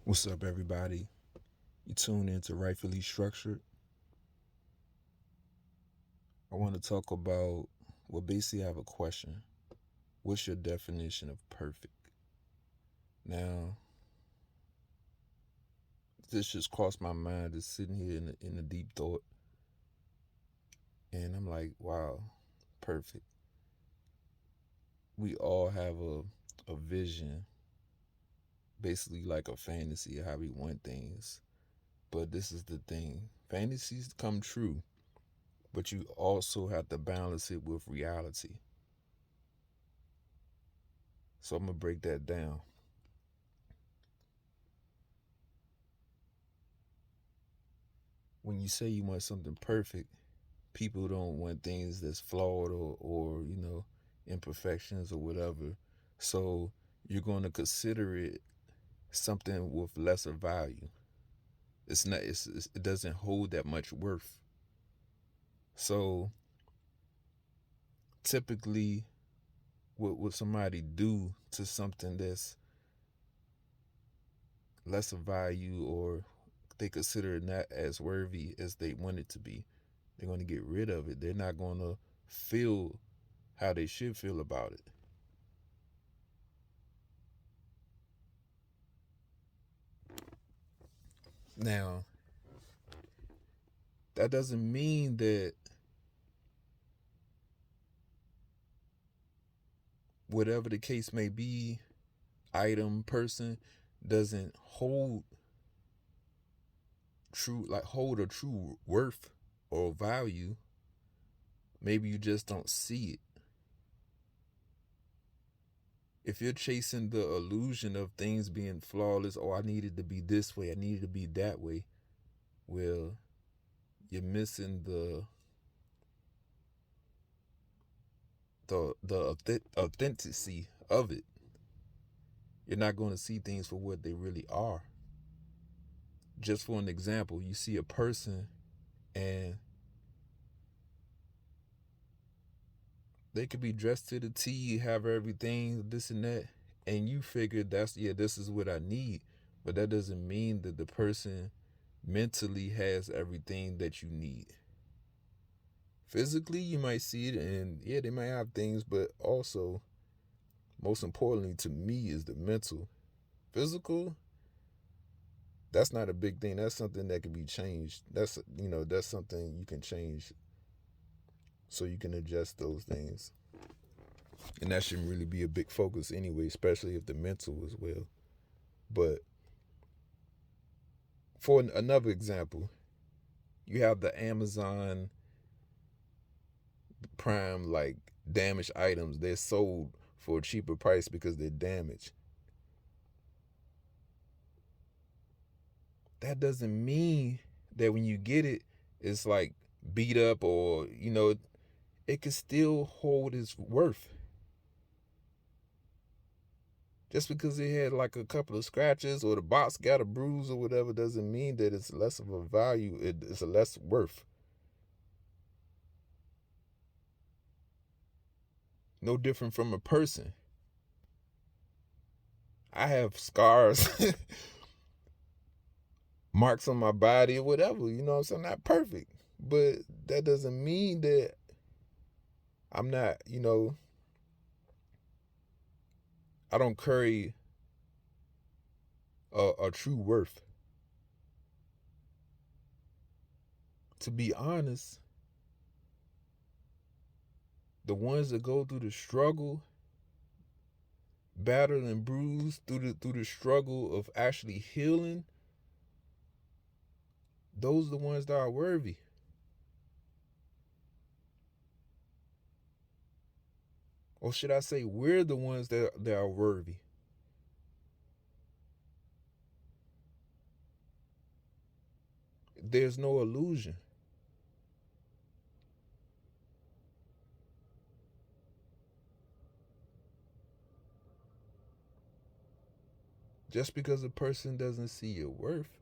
What's up, everybody? You tune in to Rightfully Structured. I want to talk about, well, basically, I have a question. What's your definition of perfect? Now, this just crossed my mind, just sitting here in a deep thought. And I'm like, wow, perfect. We all have a vision, basically like a fantasy of how we want things. But this is the thing, fantasies come true, but you also have to balance it with reality. So I'm going to break that down. When you say you want something perfect, people don't want things that's flawed or imperfections or whatever. So you're going to consider it something with lesser value. It's not. It doesn't hold that much worth. So typically, what would somebody do to something that's lesser value, or they consider it not as worthy as they want it to be? They're going to get rid of it. They're not going to feel how they should feel about it. Now, that doesn't mean that whatever the case may be, item, person, doesn't hold a true worth or value. Maybe you just don't see it. If you're chasing the illusion of things being flawless, oh, I needed to be this way, I needed to be that way, well, you're missing the authenticity of it. You're not going to see things for what they really are. Just for an example, you see a person and they could be dressed to the T, have everything, this and that, and you figure this is what I need. But that doesn't mean that the person mentally has everything that you need. Physically, you might see it, and yeah, they might have things, but also, most importantly to me, is the mental. Physical, that's not a big thing. That's something that can be changed. That's something you can change, so you can adjust those things. And that shouldn't really be a big focus anyway, especially if the mental as well. But for another example, you have the Amazon Prime, like, damaged items. They're sold for a cheaper price because they're damaged. That doesn't mean that when you get it, it's like beat up, or it can still hold its worth. Just because it had like a couple of scratches or the box got a bruise or whatever doesn't mean that it's less of a value. It's a less worth. No different from a person. I have scars, marks on my body or whatever. You know what I'm saying? I'm not perfect. But that doesn't mean that I'm not, I don't carry a true worth. To be honest, the ones that go through the struggle, battered and bruised through the struggle of actually healing, those are the ones that are worthy. Or should I say, we're the ones that are worthy. There's no illusion. Just because a person doesn't see your worth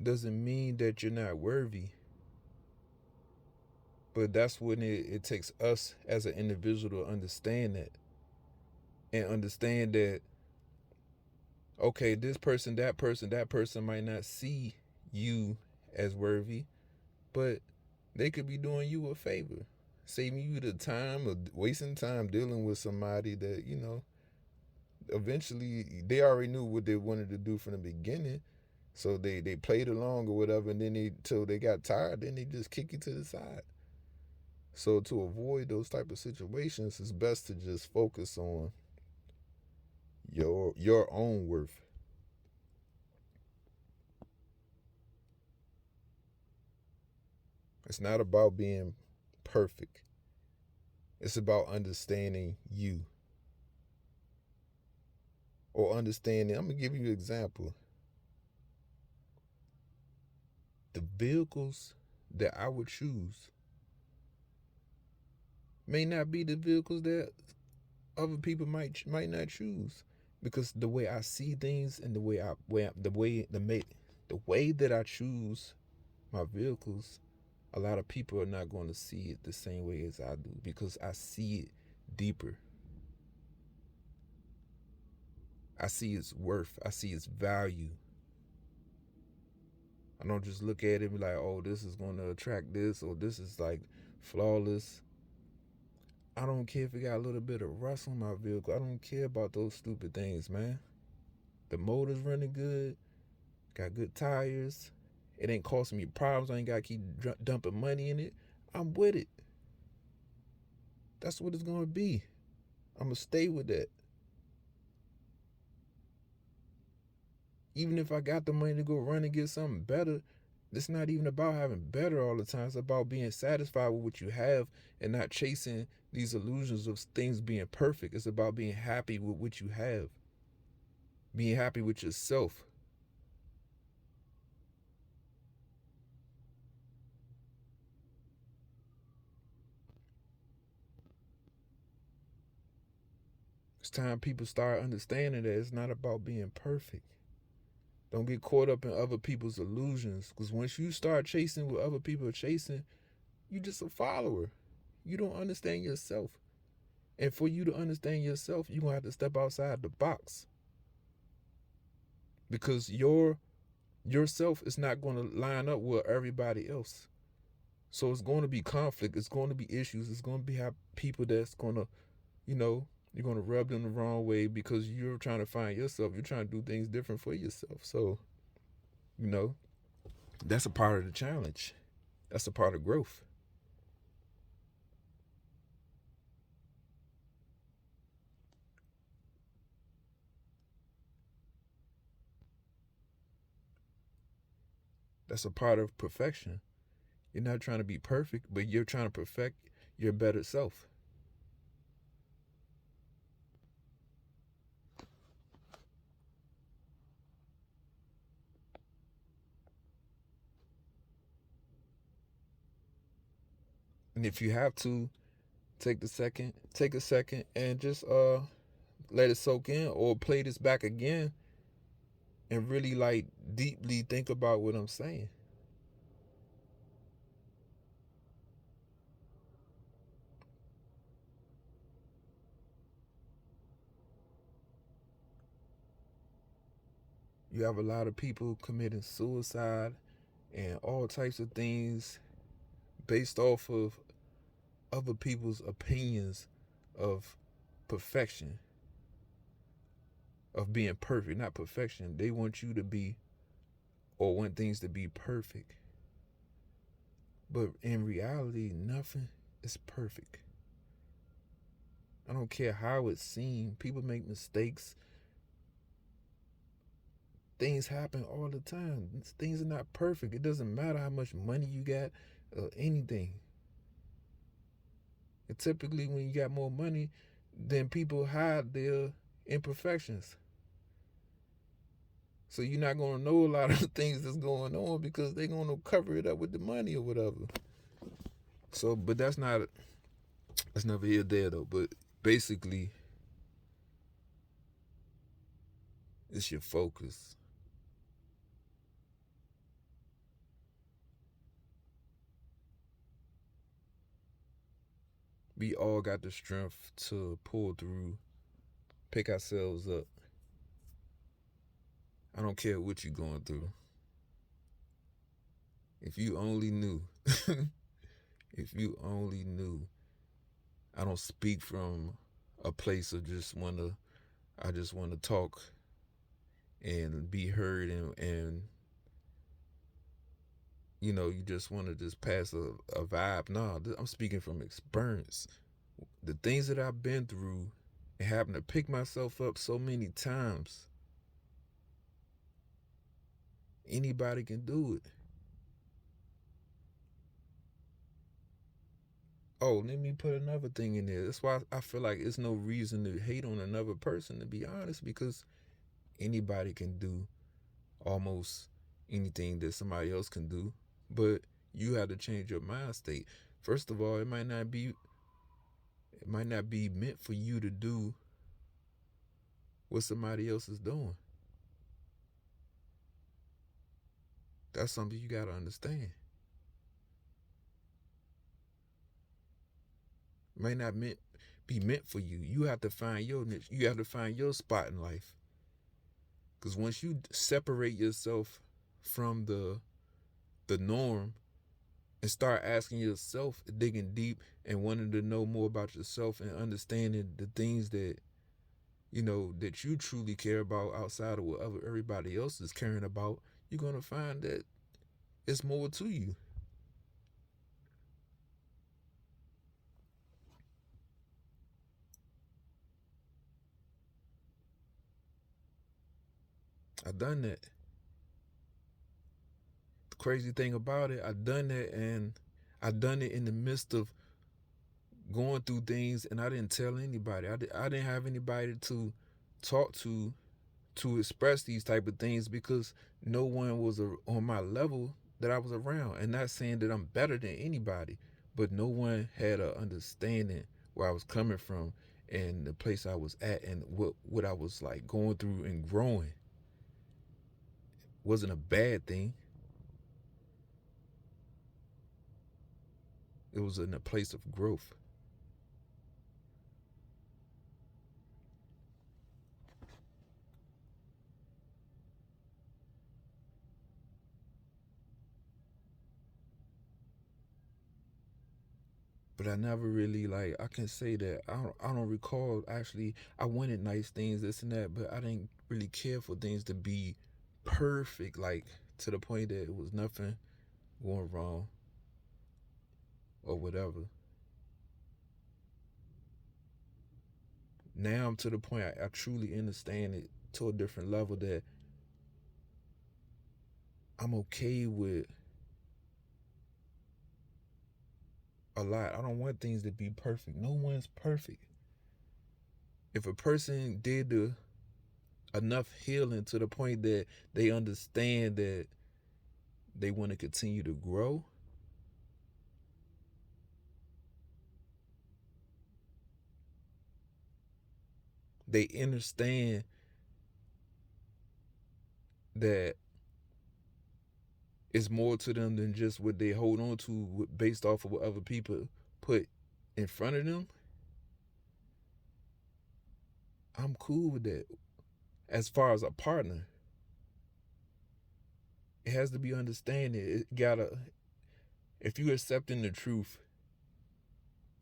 doesn't mean that you're not worthy. But that's when it takes us as an individual to understand that. And understand that, okay, this person, that person might not see you as worthy, but they could be doing you a favor, saving you the time of wasting time dealing with somebody that, eventually they already knew what they wanted to do from the beginning. So they played along or whatever, and then till they got tired, then they just kick you to the side. So to avoid those type of situations, it's best to just focus on your own worth. It's not about being perfect. It's about understanding you. Or understanding, I'm gonna give you an example. The vehicles that I would choose may not be the vehicles that other people might not choose, because the way I see things and the way that I choose my vehicles, a lot of people are not going to see it the same way as I do, because I see it deeper. I see its worth. I see its value. I don't just look at it and be like, oh, this is going to attract this, or this is like flawless. I don't care if it got a little bit of rust on my vehicle. I don't care about those stupid things, man. The motor's running good, got good tires. It ain't costing me problems. I ain't got to keep dumping money in it. I'm with it. That's what it's going to be. I'm going to stay with that. Even if I got the money to go run and get something better, it's not even about having better all the time. It's about being satisfied with what you have and not chasing these illusions of things being perfect. It's about being happy with what you have, being happy with yourself. It's time people start understanding that it's not about being perfect. Don't get caught up in other people's illusions, because once you start chasing what other people are chasing, you just a follower. You don't understand yourself. And for you to understand yourself, you're going to have to step outside the box. Because yourself is not going to line up with everybody else. So it's going to be conflict. It's going to be issues. It's going to be have people that's going to, you're going to rub them the wrong way because you're trying to find yourself. You're trying to do things different for yourself. So, that's a part of the challenge. That's a part of growth. That's a part of perfection. You're not trying to be perfect, but you're trying to perfect your better self. And if you have to, take a second and just let it soak in, or play this back again and really like deeply think about what I'm saying. You have a lot of people committing suicide and all types of things based off of other people's opinions of perfection, of being perfect. Not perfection. They want you to be, or want things to be perfect. But in reality, nothing is perfect. I don't care how it seems. People make mistakes. Things happen all the time. Things are not perfect. It doesn't matter how much money you got or anything. And typically, when you got more money, then people hide their imperfections. So you're not going to know a lot of the things that's going on because they're going to cover it up with the money or whatever. So, but that's never here there though. But basically, it's your focus. We all got the strength to pull through, pick ourselves up, I don't care what you're going through. If you only knew, if you only knew, I don't speak from a place of I just want to talk and be heard and you just want to just pass a vibe. No, I'm speaking from experience. The things that I've been through and having to pick myself up so many times, anybody can do it. Oh, let me put another thing in there. That's why I feel like it's no reason to hate on another person, to be honest, because anybody can do almost anything that somebody else can do. But you have to change your mind state. First of all, it might not be meant for you to do what somebody else is doing. That's something you gotta understand. It might not be meant for you. You have to find your niche. You have to find your spot in life. Because once you separate yourself from the norm and start asking yourself, digging deep and wanting to know more about yourself and understanding the things that you truly care about outside of what everybody else is caring about, you're gonna find that it's more to you. I done that. The crazy thing about it, I done that, and I done it in the midst of going through things, and I didn't tell anybody. I didn't have anybody to talk to express these type of things because no one was on my level that I was around. And not saying that I'm better than anybody, but no one had a understanding where I was coming from and the place I was at and what I was like going through and growing. Wasn't a bad thing. It was in a place of growth. But I never really like I can say that I don't recall actually I wanted nice things, this and that, but I didn't really care for things to be perfect, like to the point that it was nothing going wrong or whatever. Now I'm to the point I truly understand it to a different level that I'm okay with a lot. I don't want things to be perfect. No one's perfect. If a person did enough healing to the point that they understand that they want to continue to grow, they understand that it's more to them than just what they hold on to based off of what other people put in front of them. I'm cool with that. As far as a partner, it has to be understanding. It gotta, if you accepting the truth,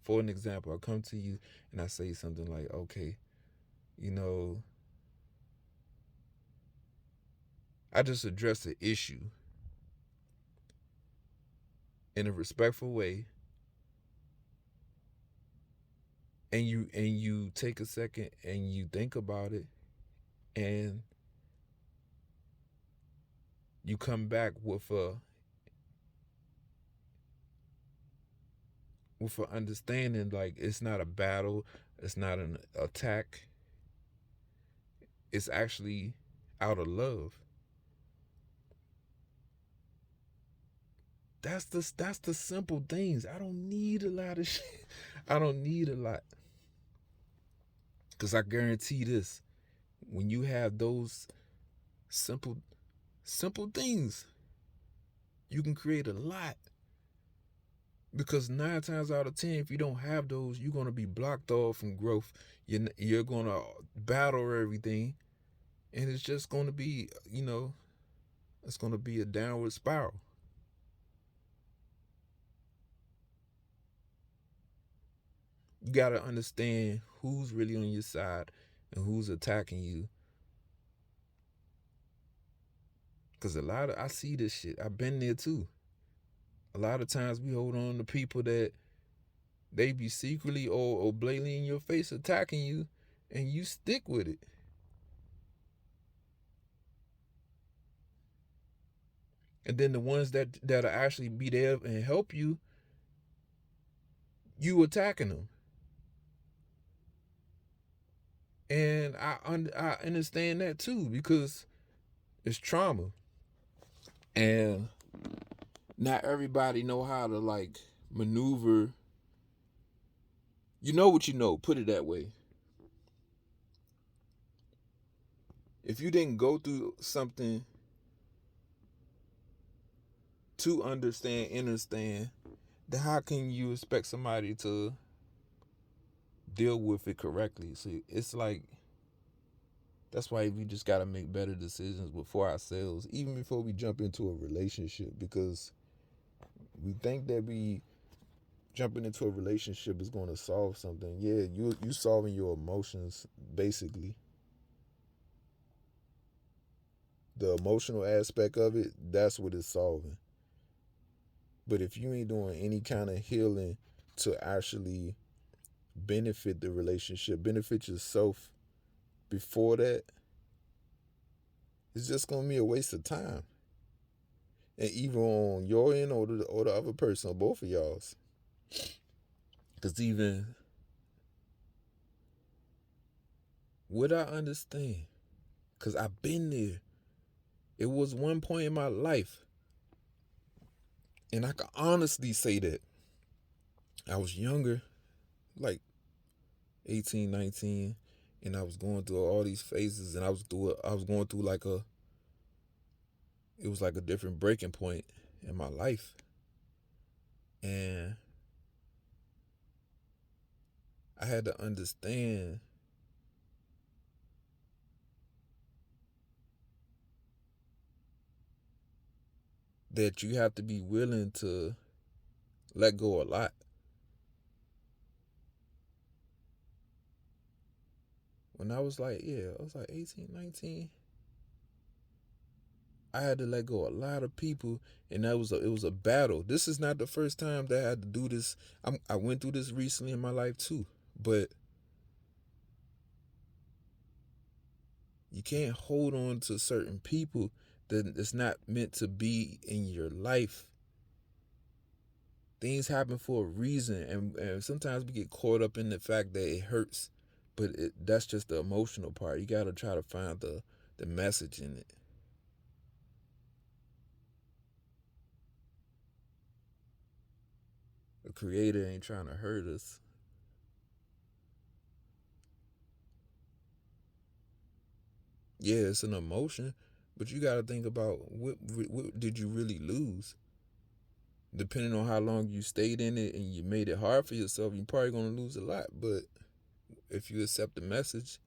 for an example, I come to you and I say something like, okay, you know, I just address the issue in a respectful way, and you take a second and you think about it, and you come back with a understanding, like it's not a battle, it's not an attack, it's actually out of love. That's the simple things. I don't need a lot of shit. I don't need a lot. Cause I guarantee this. When you have those simple simple things, you can create a lot. Because 9 times out of 10, if you don't have those, you're gonna be blocked off from growth. You're gonna battle everything, And it's just going to be, it's going to be a downward spiral. You got to understand who's really on your side and who's attacking you. Because I see this shit. I've been there too. A lot of times we hold on to people that they be secretly or blatantly in your face attacking you, and you stick with it. And then the ones that'll actually be there and help you, you attacking them. And I understand that too, because it's trauma, and not everybody know how to like maneuver. You know what you know, put it that way. If you didn't go through something to understand, then how can you expect somebody to deal with it correctly? So it's like, that's why we just got to make better decisions before ourselves, even before we jump into a relationship, because we think that we jumping into a relationship is going to solve something. Yeah, you solving your emotions, basically. The emotional aspect of it, that's what it's solving. But if you ain't doing any kind of healing to actually benefit the relationship, benefit yourself before that, it's just gonna be a waste of time. And even on your end or the other person, or both of y'all's. Cause even what I understand, cause I've been there. It was one point in my life, and I can honestly say that I was younger, like 18, 19, and I was going through all these phases, and I was going through like it was like a different breaking point in my life. And I had to understand that you have to be willing to let go a lot. When I was like, I was like 18, 19, I had to let go a lot of people, and it was a battle. This is not the first time that I had to do this. I went through this recently in my life too, but you can't hold on to certain people that it's not meant to be in your life. Things happen for a reason, and sometimes we get caught up in the fact that it hurts, but that's just the emotional part. You got to try to find the message in it. The creator ain't trying to hurt us. Yeah, it's an emotion, but you got to think about what did you really lose? Depending on how long you stayed in it and you made it hard for yourself, you're probably going to lose a lot. But if you accept the message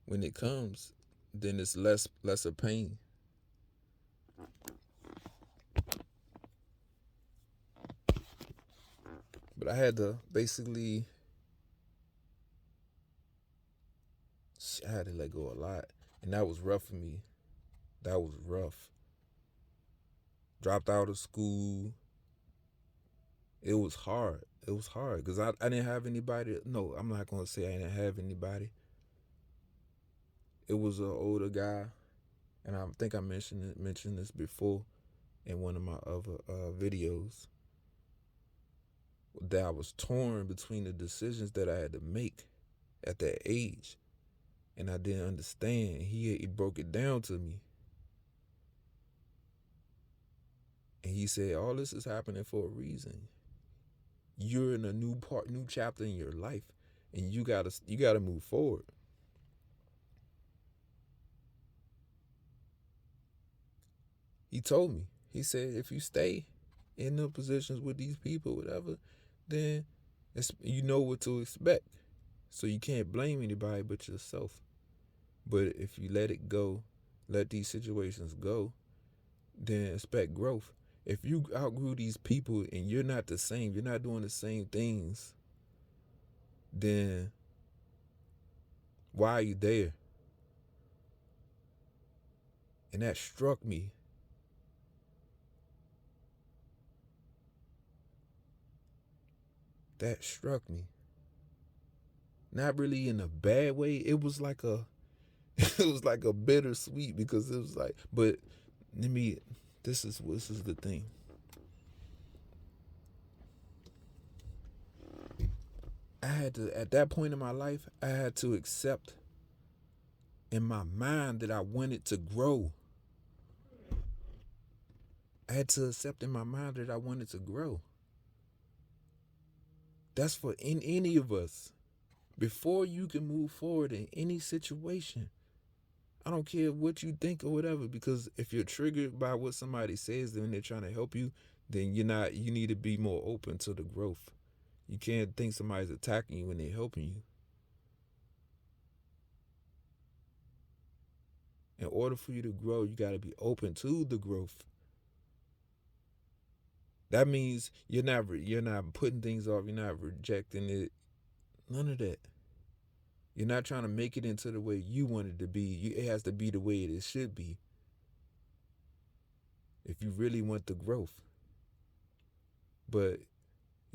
when it comes, then it's lesser pain. But I had to basically, I had to let go a lot, and that was rough for me. That was rough. Dropped out of school. It was hard. It was hard because I didn't have anybody. No, I'm not gonna say I didn't have anybody. It was an older guy, and I think I mentioned this before in one of my other videos, that I was torn between the decisions that I had to make at that age, and I didn't understand. He broke it down to me, and he said, "All this is happening for a reason. You're in a new chapter in your life, and you gotta move forward." He told me. He said, "If you stay in the positions with these people, whatever, then you know what to expect. So you can't blame anybody but yourself." But if you let it go, let these situations go, then expect growth. If you outgrew these people and you're not the same, you're not doing the same things, then why are you there? And that struck me. That struck me. Not really in a bad way. It was like a it was like a bittersweet because it was like, but let me this is the thing. I had to, at that point in my life, I had to accept in my mind that I wanted to grow. I had to accept in my mind that I wanted to grow. That's for in any of us. Before you can move forward in any situation, I don't care what you think or whatever, because if you're triggered by what somebody says and they're trying to help you, then you need to be more open to the growth. You can't think somebody's attacking you when they're helping you. In order for you to grow, you got to be open to the growth. That means you're not putting things off, you're not rejecting it. None of that. You're not trying to make it into the way you want it to be. It has to be the way it should be if you really want the growth. But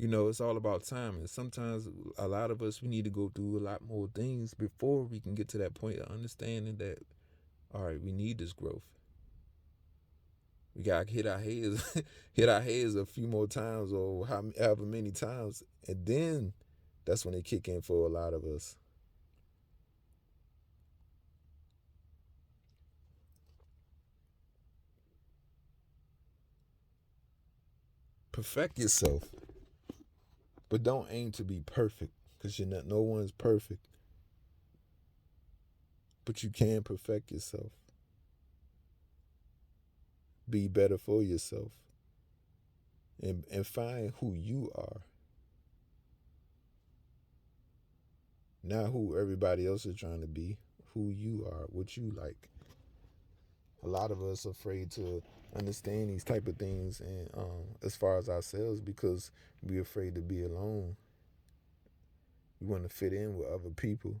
it's all about time. And sometimes a lot of us, we need to go through a lot more things before we can get to that point of understanding that, all right, we need this growth. We got to hit our heads, hit our heads a few more times or however many times. And then that's when they kick in for a lot of us. Perfect yourself, but don't aim to be perfect because you're not. No one's perfect, but you can perfect yourself. Be better for yourself, and find who you are, not who everybody else is trying to be. Who you are, what you like. A lot of us are afraid to understand these type of things, and as far as ourselves, because we're afraid to be alone. We want to fit in with other people.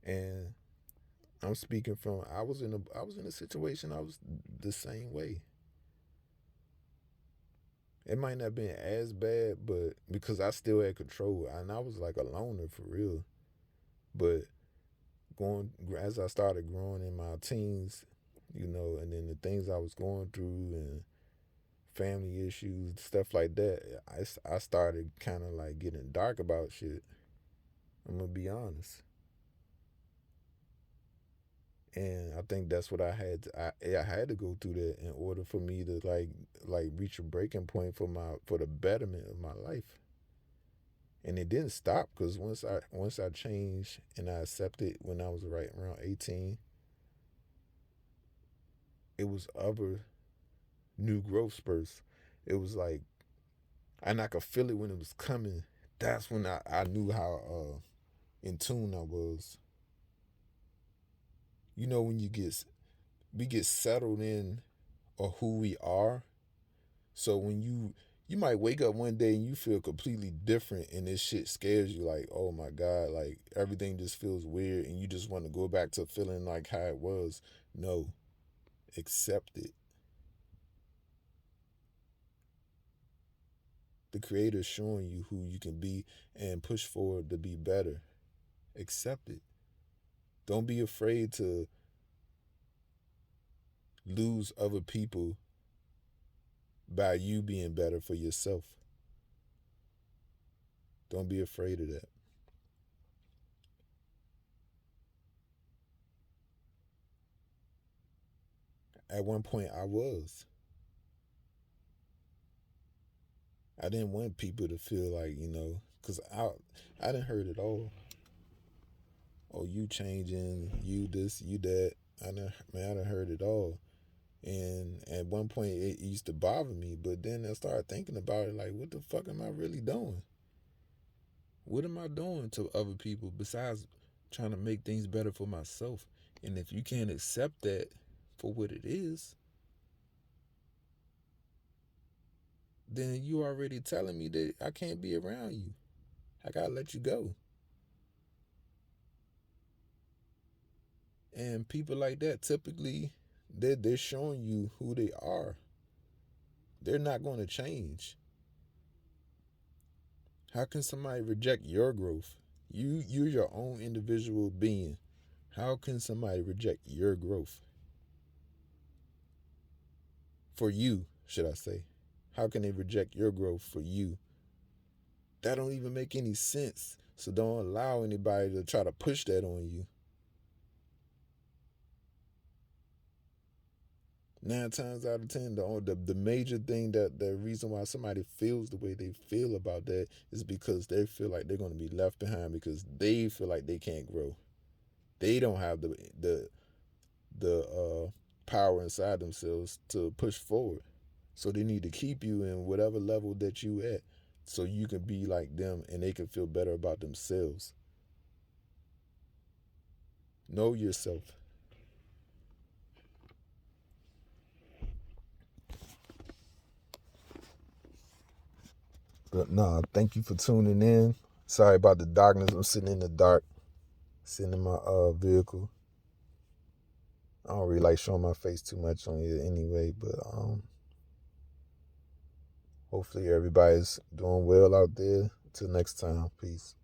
And I'm speaking from I was in a situation I was the same way. It might not have been as bad, but because I still had control and I was like a loner for real. But going as I started growing in my teens, and then the things I was going through and family issues, stuff like that, I started kind of like getting dark about shit. I'm gonna be honest. And I think that's what I had. I had to go through that in order for me to like reach a breaking point for the betterment of my life. And it didn't stop because once I changed and I accepted when I was right around 18, it was other new growth spurts. It was like, and I could feel it when it was coming. That's when I knew how in tune I was. When we get settled in or who we are. So when you might wake up one day and you feel completely different and this shit scares you, like, oh my God, like everything just feels weird and you just want to go back to feeling like how it was. No, accept it. The creator's showing you who you can be and push forward to be better. Accept it. Don't be afraid to lose other people by you being better for yourself. Don't be afraid of that. At one point, I was. I didn't want people to feel like, because I didn't heard it all. Oh, you changing, you this, you that. I done heard it all. And at one point, it used to bother me, but then I started thinking about it like, what the fuck am I really doing? What am I doing to other people besides trying to make things better for myself? And if you can't accept that for what it is, then you already telling me that I can't be around you. I gotta let you go. And people like that, typically, they're showing you who they are. They're not going to change. How can somebody reject your growth? You're your own individual being. How can somebody reject your growth? For you, should I say. How can they reject your growth for you? That don't even make any sense. So don't allow anybody to try to push that on you. 9 times out of 10, the major thing, that the reason why somebody feels the way they feel about that is because they feel like they're going to be left behind, because they feel like they can't grow. They don't have the power inside themselves to push forward. So they need to keep you in whatever level that you at, so you can be like them and they can feel better about themselves. Know yourself. But nah, thank you for tuning in. Sorry about the darkness. I'm sitting in the dark, sitting in my vehicle. I don't really like showing my face too much on here anyway, but hopefully everybody's doing well out there. Till next time, peace.